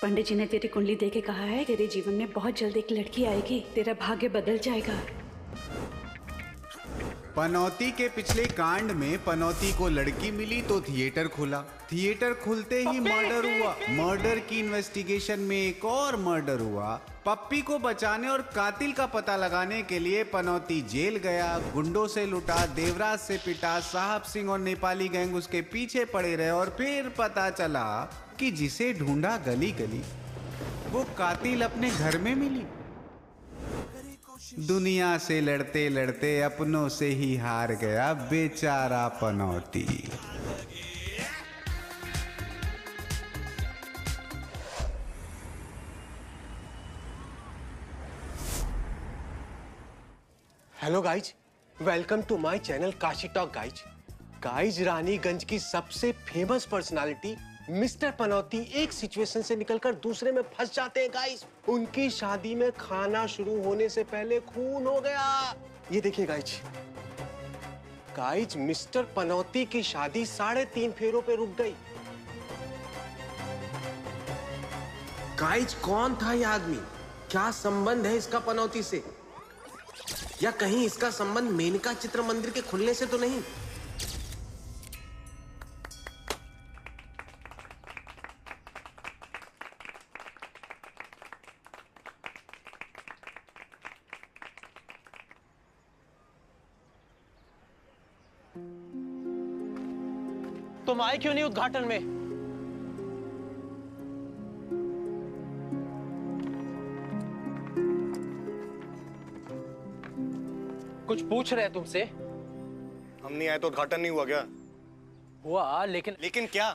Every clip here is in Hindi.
पंडित जी ने तेरी कुंडली देके कहा है तेरे जीवन में बहुत जल्द एक लड़की आएगी, तेरा भाग्य बदल जाएगा। पनौती के पिछले कांड में पनौती को लड़की मिली तो थिएटर खुला, थिएटर खुलते ही मर्डर हुआ, मर्डर की इन्वेस्टिगेशन में एक और मर्डर हुआ। पप्पी को बचाने और कातिल का पता लगाने के लिए पनौती जेल गया, गुंडों से लुटा, देवराज से पिटा, साहब सिंह और नेपाली गैंग उसके पीछे पड़े रहे और फिर पता चला कि जिसे ढूंढा गली गली वो कातिल अपने घर में मिली। दुनिया से लड़ते लड़ते अपनों से ही हार गया बेचारा पनौती। Hello guys, welcome to my channel Kashi talk guys. Guys, Raniganj की सबसे फेमस पर्सनालिटी मिस्टर पनौती एक सिचुएशन से निकलकर दूसरे में फंस जाते हैं गाइज। उनकी शादी में खाना शुरू होने से पहले खून हो गया। ये देखिए गाइज, मिस्टर पनौती की शादी 3.5 फेरों पे रुक गई। गाइज, कौन था ये आदमी? क्या संबंध है इसका पनौती से? या कहीं इसका संबंध मेनका चित्र मंदिर के खुलने से तो नहीं? तुम आए क्यों नहीं उद्घाटन में? कुछ पूछ रहे हैं तुमसे। हम नहीं आए तो उद्घाटन नहीं हुआ क्या? हुआ, लेकिन क्या?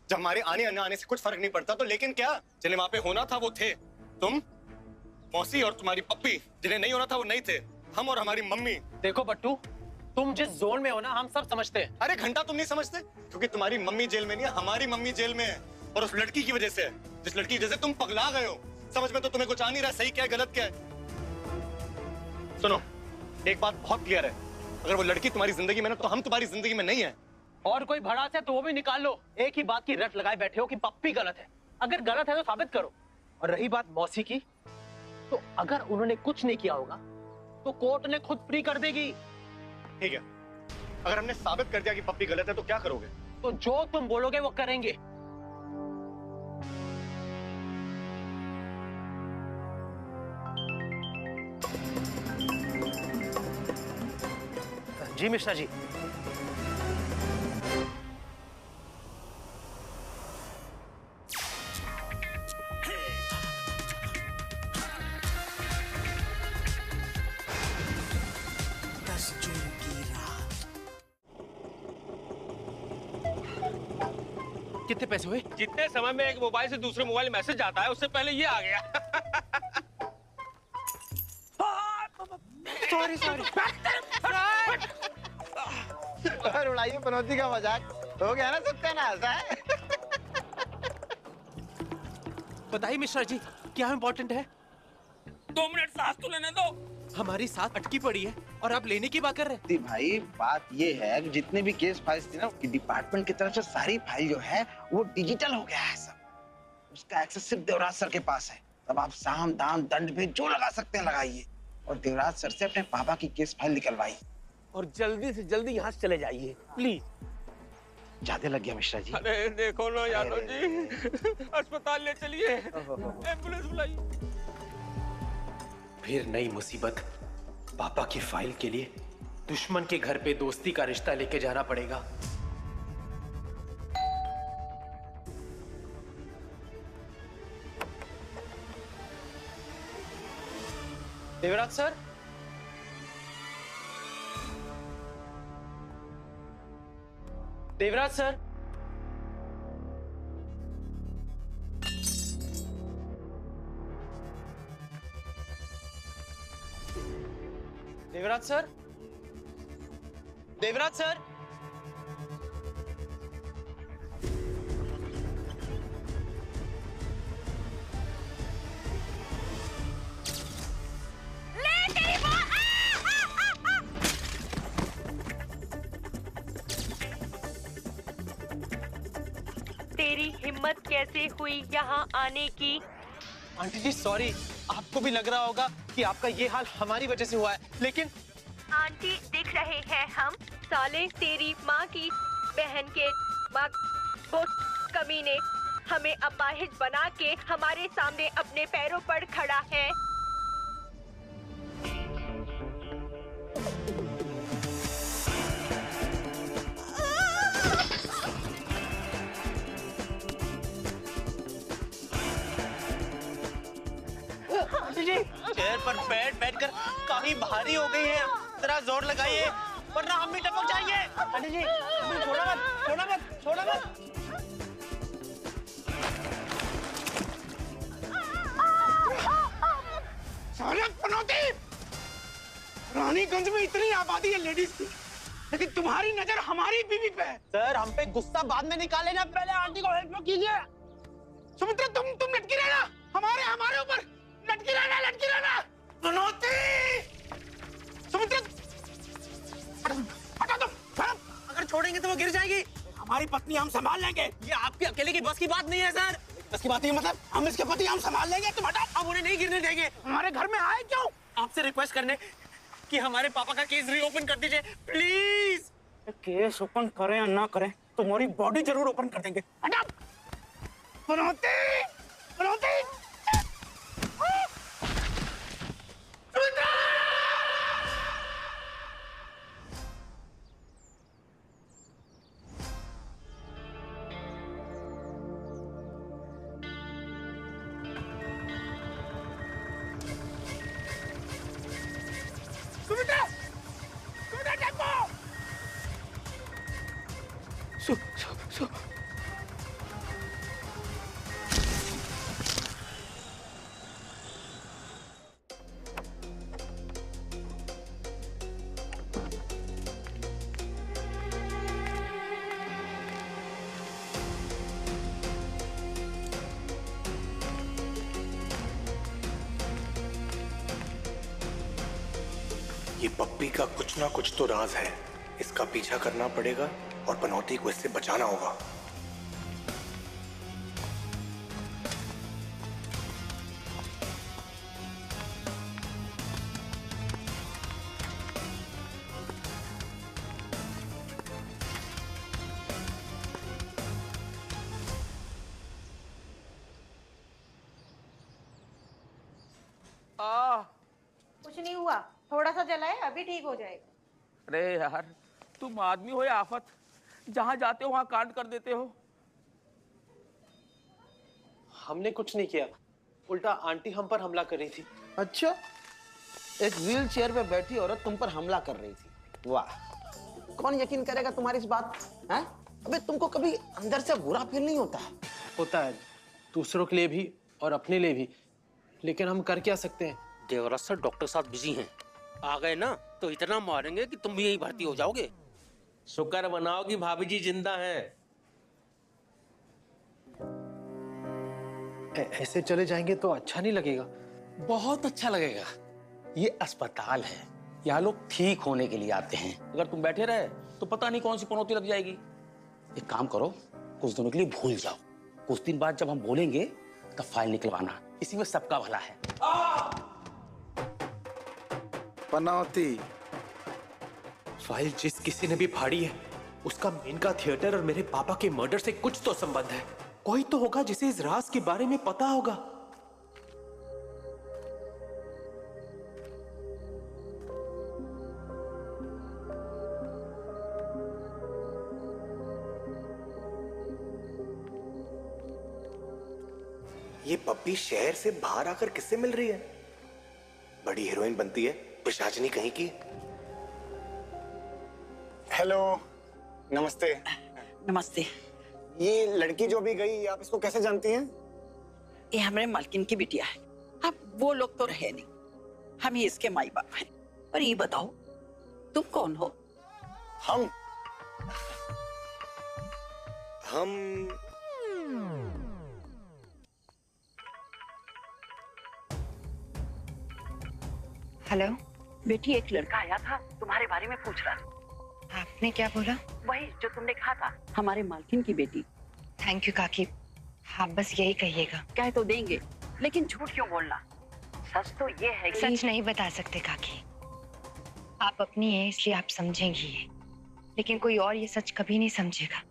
जब हमारे आने न आने से कुछ फर्क नहीं पड़ता तो लेकिन क्या? जिन्हें वहां पे होना था वो थे, तुम, मौसी और तुम्हारी पप्पी। जिन्हें नहीं होना था वो नहीं थे, हम और हमारी मम्मी। देखो बट्टू, तुम जिस जोन में हो ना हम सब समझते हैं। अरे घंटा तुम नहीं समझते, क्योंकि तुम्हारी मम्मी जेल में नहीं है, हमारी मम्मी जेल में है। और उस लड़की की वजह से है, जिस लड़की की वजह से तुम पगला गए हो। समझ में तो तुम्हें कुछ आ नहीं रहा, सही क्या है गलत क्या है। सुनो, एक बात बहुत क्लियर है, अगर वो लड़की तुम्हारी जिंदगी में ना तो हम तुम्हारी जिंदगी में नहीं है। और कोई भड़ास है तो वो भी निकाल लो। एक ही बात की रट लगाए बैठे हो कि पप्पी गलत है। अगर गलत है तो साबित करो। और रही बात मौसी की, तो अगर उन्होंने कुछ नहीं किया होगा तो कोर्ट ने खुद फ्री कर देगी। ठीक है, अगर हमने साबित कर दिया कि पप्पी गलत है तो क्या करोगे? तो जो तुम बोलोगे वो करेंगे। जी मिश्रा जी। कितने पैसे हुए? जितने समय में एक मोबाइल से दूसरे मोबाइल मैसेज जाता है उससे पहले ये आ गया। सॉरी। और उड़ाइए पनौती का मजाक हो गया ना, सत्यानाश है। बताइए मिश्रा जी, क्या इम्पोर्टेंट है? 2 मिनट सांस तो लेने दो। हमारी साथ अटकी पड़ी है और आप लेने की बात कर रहे हैं। भाई बात ये है कि जितने भी केस फाइल्स थी ना, कि डिपार्टमेंट की तरफ से सारी फाइल जो है वो डिजिटल हो गया है सब। उसका एक्सेस सिर्फ देवराज सर के पास है। तब आप साम दाम दंड पे जो लगा सकते हैं लगाइए। और देवराज सर से अपने पापा की केस फाइल निकलवाई। और जल्दी से जल्दी यहाँ से चले जाइए प्लीज। ज्यादा लग गया मिश्रा जी। अरे देखो ना यादव जी, अस्पताल ले चलिए, एम्बुलेंस बुलाइए। फिर नई मुसीबत। पापा की फाइल के लिए दुश्मन के घर पे दोस्ती का रिश्ता लेके जाना पड़ेगा। Devraj sir, Devraj sir, Devraj sir, Devraj sir, तेरी हिम्मत कैसे हुई यहाँ आने की? आंटी जी सॉरी, आपको भी लग रहा होगा कि आपका ये हाल हमारी वजह से हुआ है, लेकिन आंटी दिख रहे हैं हम, साले तेरी माँ की बहन के माँ, वो कमीने हमें अपाहिज बना के हमारे सामने अपने पैरों पर खड़ा है। चेयर पर बैठकर काफी भारी हो गई है, जरा जोर लगाइए वरना हम भी टपक जाएंगे। आंटी जी छोड़ा मत, छोड़ा मत, छोड़ा मत। साले पनौती! रानीगंज में इतनी आबादी है लेडीज की, लेकिन तुम्हारी नजर हमारी बीवी पे है। सर हम पे गुस्सा बाद में निकाले ना, पहले आंटी को हेल्प कीजिए। सुमित्रा तुम लटकी रहना, हमारे ऊपर लटकी रहना। पनौती! सुमित्रा हटा दो, अगर छोड़ेंगे तो वो गिर जाएगी। हमारी पत्नी हम संभाल लेंगे। ये आपके अकेले की बस की बात नहीं है सर। बस की बात नहीं, मतलब हम इसके पति हम संभाल लेंगे, तुम हटा। अब उन्हें नहीं गिरने देंगे। हमारे घर में आए क्यों? आपसे रिक्वेस्ट करने कि हमारे पापा का केस रीओपन कर दीजिए प्लीज। केस ओपन करें या ना करें, तुम्हारी बॉडी जरूर ओपन कर देंगे। हटा! पनौती! पनौती! ये पप्पी का कुछ ना कुछ तो राज है, इसका पीछा करना पड़ेगा और पनौती को इससे बचाना होगा। कुछ नहीं हुआ, थोड़ा सा जला है, अभी ठीक हो जाएगा। अरे यार तुम आदमी हो या आफत, जहां जाते हो वहां कांड कर देते हो। हमने कुछ नहीं किया, उल्टा आंटी हम पर हमला कर रही थी। अच्छा, एक व्हील चेयर पे बैठी औरत तुम पर हमला कर रही थी। वाह, कौन यकीन करेगा तुम्हारी इस बात? हैं? अबे तुमको कभी अंदर से बुरा फील नहीं होता? होता है, दूसरों के लिए भी और अपने लिए भी, लेकिन हम कर क्या सकते हैं? देवराज सर डॉक्टर साहब बिजी हैं, आ गए ना तो इतना मारेंगे कि तुम भी यहीं भर्ती हो जाओगे। शुक्र मनाओ कि भाभी जी जिंदा हैं। ऐसे चले जाएंगे तो अच्छा नहीं लगेगा। बहुत अच्छा लगेगा, ये अस्पताल है, यहाँ लोग ठीक होने के लिए आते हैं। अगर तुम बैठे रहे तो पता नहीं कौन सी पनौती लग जाएगी। एक काम करो, कुछ दिनों के लिए भूल जाओ, कुछ दिन बाद जब हम बोलेंगे तब फाइल निकलवाना, इसी में सबका भला है। पनौती, फाइल जिस किसी ने भी फाड़ी है उसका मेनका थिएटर और मेरे पापा के मर्डर से कुछ तो संबंध है। कोई तो होगा जिसे इस राज के बारे में पता होगा। ये पप्पी शहर से बाहर आकर किससे मिल रही है? बड़ी हीरोइन बनती है, पिशाचनी कहीं की। हेलो, नमस्ते। नमस्ते। ये लड़की जो भी गई, आप इसको कैसे जानती हैं? ये हमारे मालकिन की बिटिया है। अब वो लोग तो रहे नहीं, हम ही इसके माई बाप हैं। और ये बताओ तुम कौन हो? हम हेलो बेटी, एक लड़का आया था, तुम्हारे बारे में पूछ रहा था। आपने क्या बोला? वही जो तुमने कहा था, हमारे मालकिन की बेटी। थैंक यू काकी। आप बस यही कहिएगा। कह तो देंगे, लेकिन झूठ क्यों बोलना? सच तो ये है कि सच नहीं बता सकते काकी। आप अपनी हैं इसलिए आप समझेंगी ये, लेकिन कोई और ये सच कभी नहीं समझेगा,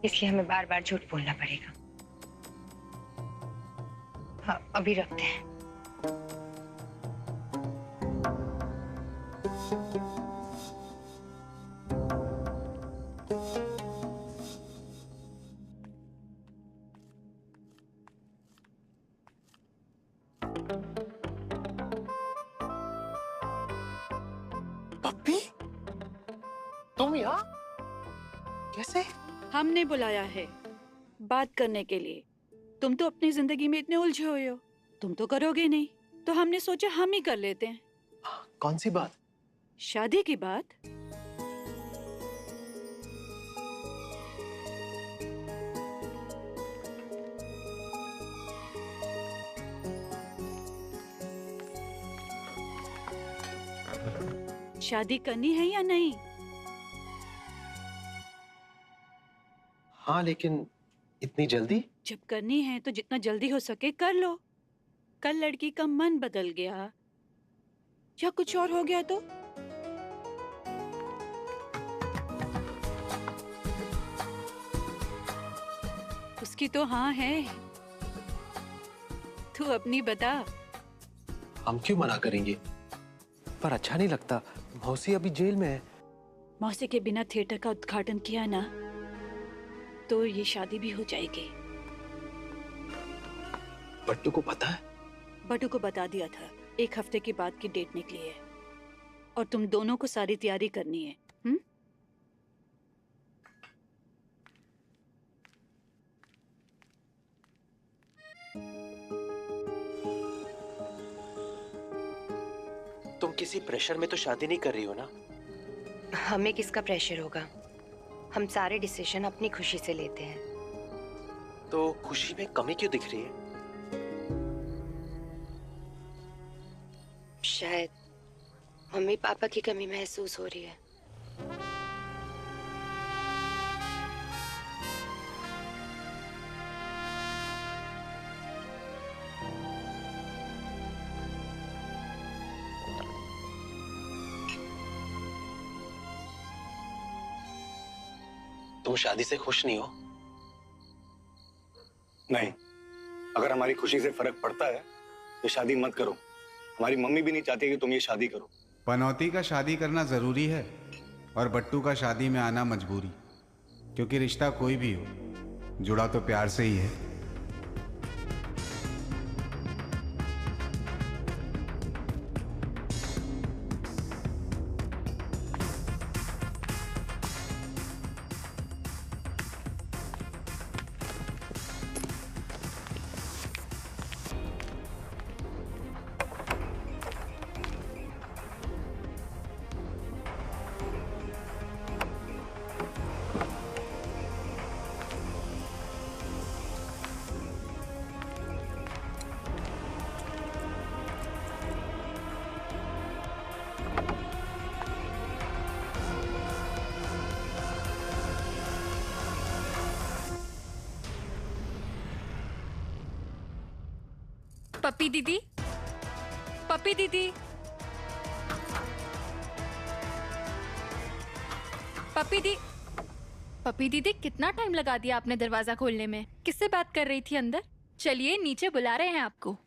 इसलिए हमें बार बार झूठ बोलना पड़ेगा। हाँ, अभी रखते हैं। पप्पी, तुम यहाँ कैसे? हमने बुलाया है बात करने के लिए। तुम तो अपनी जिंदगी में इतने उलझे हुए हो, तुम तो करोगे नहीं, तो हमने सोचा हम ही कर लेते हैं। कौन सी बात? शादी की बात। शादी करनी है या नहीं? हाँ, लेकिन इतनी जल्दी? जब करनी है तो जितना जल्दी हो सके कर लो। कल लड़की का मन बदल गया या कुछ और हो गया तो? उसकी तो हाँ है। तू अपनी बता। हम क्यों मना करेंगे? पर अच्छा नहीं लगता, मौसी अभी जेल में है। मौसी के बिना थिएटर का उद्घाटन किया ना तो ये शादी भी हो जाएगी। बट्टू को पता है? बट्टू को बता दिया था, 1 हफ्ते के बाद की डेट निकली है और तुम दोनों को सारी तैयारी करनी है। तुम किसी प्रेशर में तो शादी नहीं कर रही हो ना? हमें किसका प्रेशर होगा? हम सारे डिसीजन अपनी खुशी से लेते हैं। तो खुशी में कमी क्यों दिख रही है? शायद मम्मी पापा की कमी महसूस हो रही है। तुम शादी से खुश नहीं हो? नहीं, अगर हमारी खुशी से फर्क पड़ता है तो शादी मत करो। हमारी मम्मी भी नहीं चाहती कि तुम ये शादी करो। पनौती का शादी करना जरूरी है और बट्टू का शादी में आना मजबूरी, क्योंकि रिश्ता कोई भी हो जुड़ा तो प्यार से ही है। पप्पी दीदी, पप्पी दीदी, पप्पी दीदी कितना टाइम लगा दिया आपने दरवाजा खोलने में? किससे बात कर रही थी अंदर? चलिए नीचे बुला रहे हैं आपको।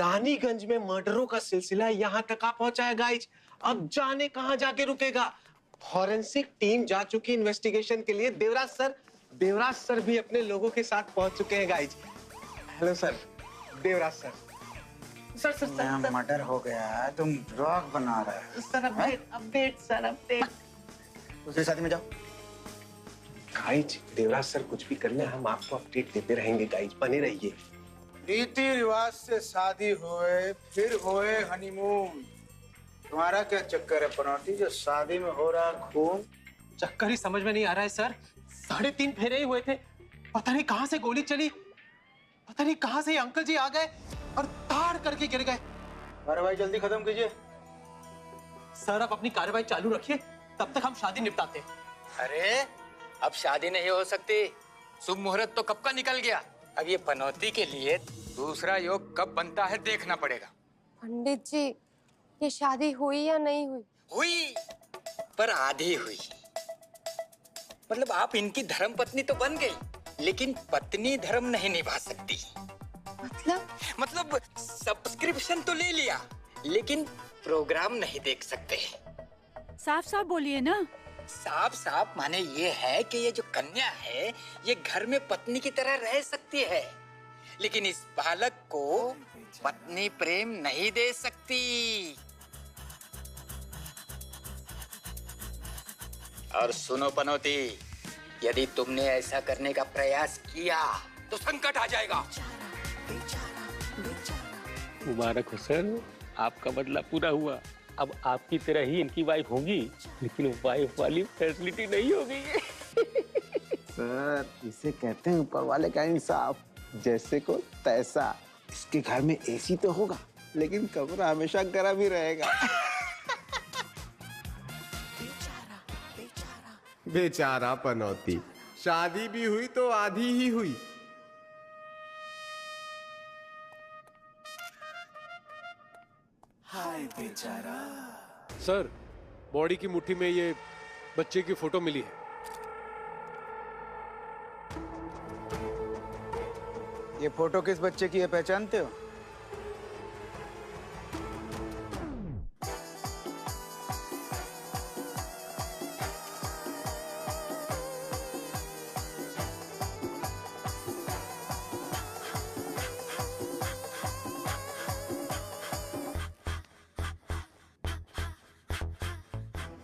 रानीगंज में मर्डरों का सिलसिला यहाँ तक आ पहुंचा है गाइज। अब जाने कहां जाके रुकेगा। फॉरेंसिक टीम जा चुकी इन्वेस्टिगेशन के लिए। देवराज सर भी अपने लोगों के साथ पहुंच चुके हैं guys. Hello sir, Devraj sir. Sir murder हो गया है, तुम ब्लॉग बना रहे हो। Sir update sir update. दूसरी शादी में जाओ। गाइज देवराज सर कुछ भी कर ले, हम आपको अपडेट देते रहेंगे गाइज, बने रहिए। रीति रिवाज से शादी होए फिर होए हनीमून। तुम्हारा क्या चक्कर है पनौती, जो शादी में हो रहा खून? चक्कर ही समझ में नहीं आ रहा है सर। 3.5 फेरे ही हुए थे, पता नहीं कहां से गोली चली, पता नहीं कहां से अंकल जी आ गए और ताड़ करके गिर गए। कार्रवाई जल्दी खत्म कीजिए। सर आप अपनी कार्रवाई चालू रखिए, तब तक हम शादी निपटाते हैं। अरे अब शादी नहीं हो सकती, शुभ मुहूर्त तो कब का निकल गया। अब ये पनौती के लिए दूसरा योग कब बनता है देखना पड़ेगा। पंडित जी, ये शादी हुई या नहीं हुई? हुई, पर आधी हुई। मतलब आप इनकी धर्म पत्नी तो बन गई, लेकिन पत्नी धर्म नहीं निभा सकती। मतलब सब्सक्रिप्शन तो ले लिया, लेकिन प्रोग्राम नहीं देख सकते। साफ साफ बोलिए ना। साफ साफ माने ये है कि ये जो कन्या है ये घर में पत्नी की तरह रह सकती है, लेकिन इस बालक को पत्नी प्रेम नहीं दे सकती। और सुनो पनौती, यदि तुमने ऐसा करने का प्रयास किया तो संकट आ जाएगा। मुबारक हो सर, आपका बदला पूरा हुआ। अब आपकी तरह ही इनकी वाइफ होगी, लेकिन वाइफ वाली फैसिलिटी नहीं होगी। सर इसे कहते हैं ऊपर वाले का इंसाफ, जैसे को तैसा। इसके घर में एसी तो होगा, लेकिन कमरा हमेशा गर्म ही रहेगा। बेचारा पनौती, शादी भी हुई तो आधी ही हुई। हाय बेचारा। सर, बॉडी की मुट्ठी में ये बच्चे की फोटो मिली है। ये फोटो किस बच्चे की है, पहचानते हो?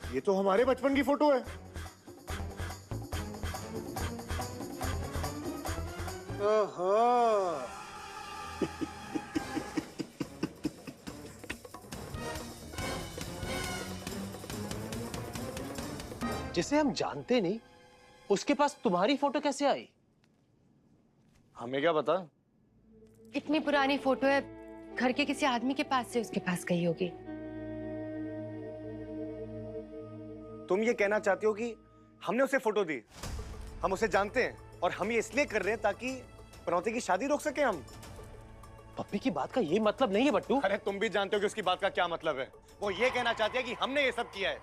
ये तो हमारे बचपन की फोटो है। ओहो। जिसे हम जानते नहीं, उसके पास तुम्हारी फोटो कैसे आई? हमें क्या पता। इतनी पुरानी फोटो है, घर के किसी आदमी के पास से उसके पास गई होगी। तुम ये कहना चाहती हो कि हमने उसे फोटो दी? हम उसे जानते हैं और हम ये इसलिए कर रहे हैं ताकि पनौती की शादी रोक सके हम। पप्पी की बात का ये मतलब नहीं है बट्टू। अरे तुम भी जानते हो कि उसकी बात का क्या मतलब है। वो ये कहना चाहती है कि हमने ये सब किया है।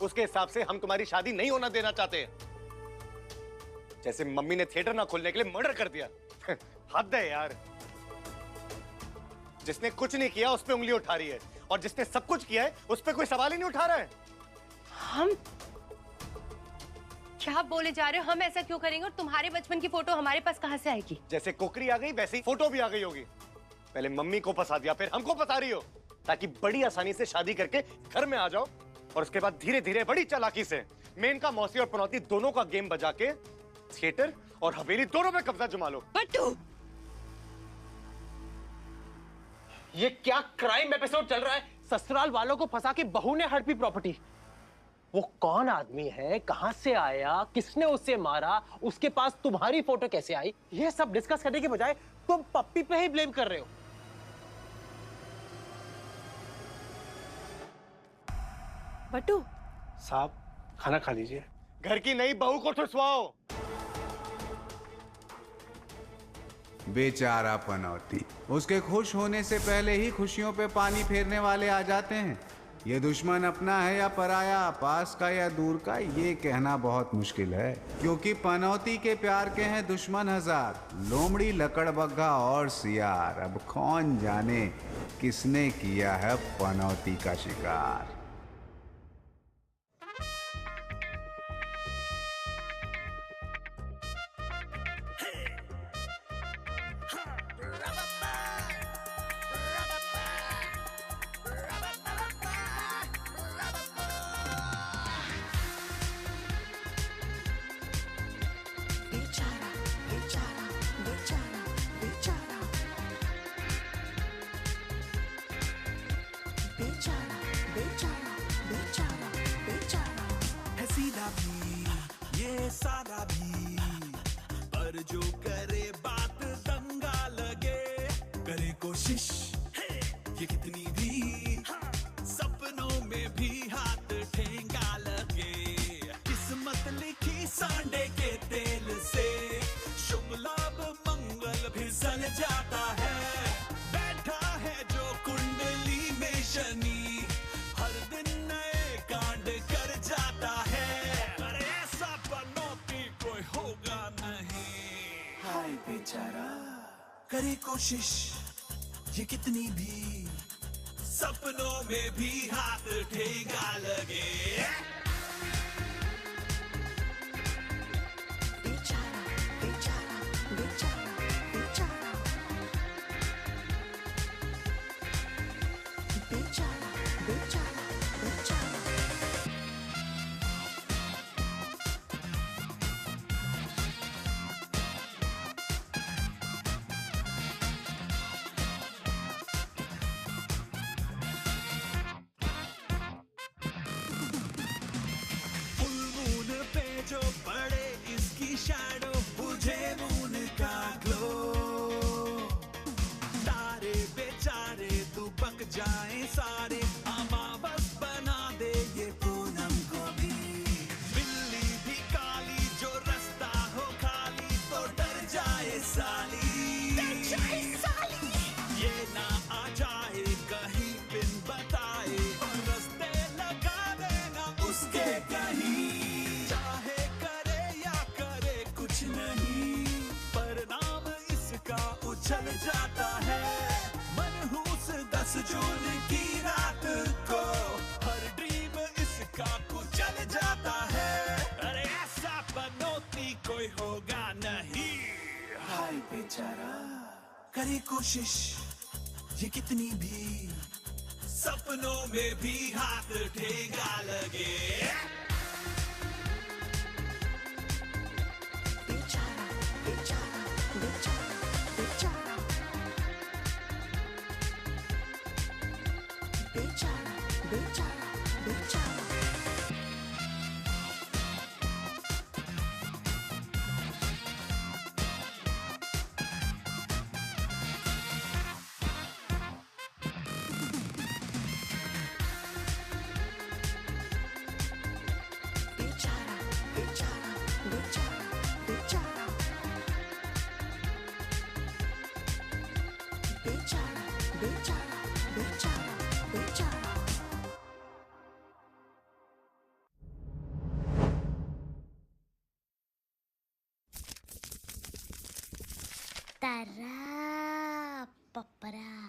उसके हिसाब से हम तुम्हारी शादी नहीं होना देना चाहते। जैसे मम्मी ने थिएटर ना खोलने के लिए मर्डर कर दिया। हद है यार। जिसने कुछ नहीं किया उस पे उंगली उठा रही है, और जिसने सब कुछ किया है उस पे कोई सवाल ही नहीं उठा रहा है। हम क्या बोले जा रहे हो? हम ऐसा क्यों करेंगे? और तुम्हारे बचपन की फोटो हमारे पास कहां से आएगी? जैसे कुकरी आ गई वैसे ही फोटो भी आ गई होगी। पहले मम्मी को फंसा दिया, फिर हमको फंसा रही हो, ताकि बड़ी आसानी से शादी करके घर में आ जाओ, और उसके बाद धीरे धीरे बड़ी चालाकी से मेनका, मौसी और पनौती दोनों का गेम बजा के थिएटर और हवेली दोनों पे कब्जा जमा लो। बट्टू, ये क्या क्राइम एपिसोड चल रहा है? ससुराल वालों को फंसा के बहू ने हड़पी प्रॉपर्टी। वो कौन आदमी है, कहां से आया, किसने उसे मारा, उसके पास तुम्हारी फोटो कैसे आई, ये सब डिस्कस करने के बजाय तुम पप्पी पे ही ब्लेम कर रहे हो। बट्टू साहब, खाना खा लीजिए। घर की नई बहू को ठुसवाओ। बेचारा पनौती, उसके खुश होने से पहले ही खुशियों पे पानी फेरने वाले आ जाते हैं। ये दुश्मन अपना है या पराया, पास का या दूर का, ये कहना बहुत मुश्किल है, क्योंकि पनौती के प्यार के हैं दुश्मन हजार, लोमड़ी, लकड़बग्घा और सियार। अब कौन जाने किसने किया है पनौती का शिकार। है सीधा भी ये सादा भी, पर जो करे बात दंगा लगे, करे कोशिश ये कितनी भी, सपनों में भी हाथ ठेंगा लगे। किस्मत लिखी सांडे के तेल से, शुभ लाभ मंगल भी सल जाता है। बैठा है जो कुंडली में शनि, हर दिन नए कांड कर जाता है। अरे ऐसा पनौती कोई होगा नहीं। हाय बेचारा करे कोशिश ये कितनी भी, सपनों में भी हाथ ठेंगा लगे। जो पड़े इसकी शैडो, बुझे मून का ग्लो, तारे बेचारे दुबक जाए सारे, अमावस बना दे ये पूनम को भी। बिल्ली भी काली जो रास्ता हो खाली, तो डर जाए साली, ये ना आ जाए कहीं बिन बताए, और रास्ते लगा देना उसके कहीं। चल जाता है मनहूस 10 जून की रात को, हर ड्रीम इसका कुचल जाता है। अरे ऐसा पनौती कोई होगा नहीं। हाय बेचारा करे कोशिश ये कितनी भी, सपनों में भी हाथ ठेंगा लगे। Tara, papara.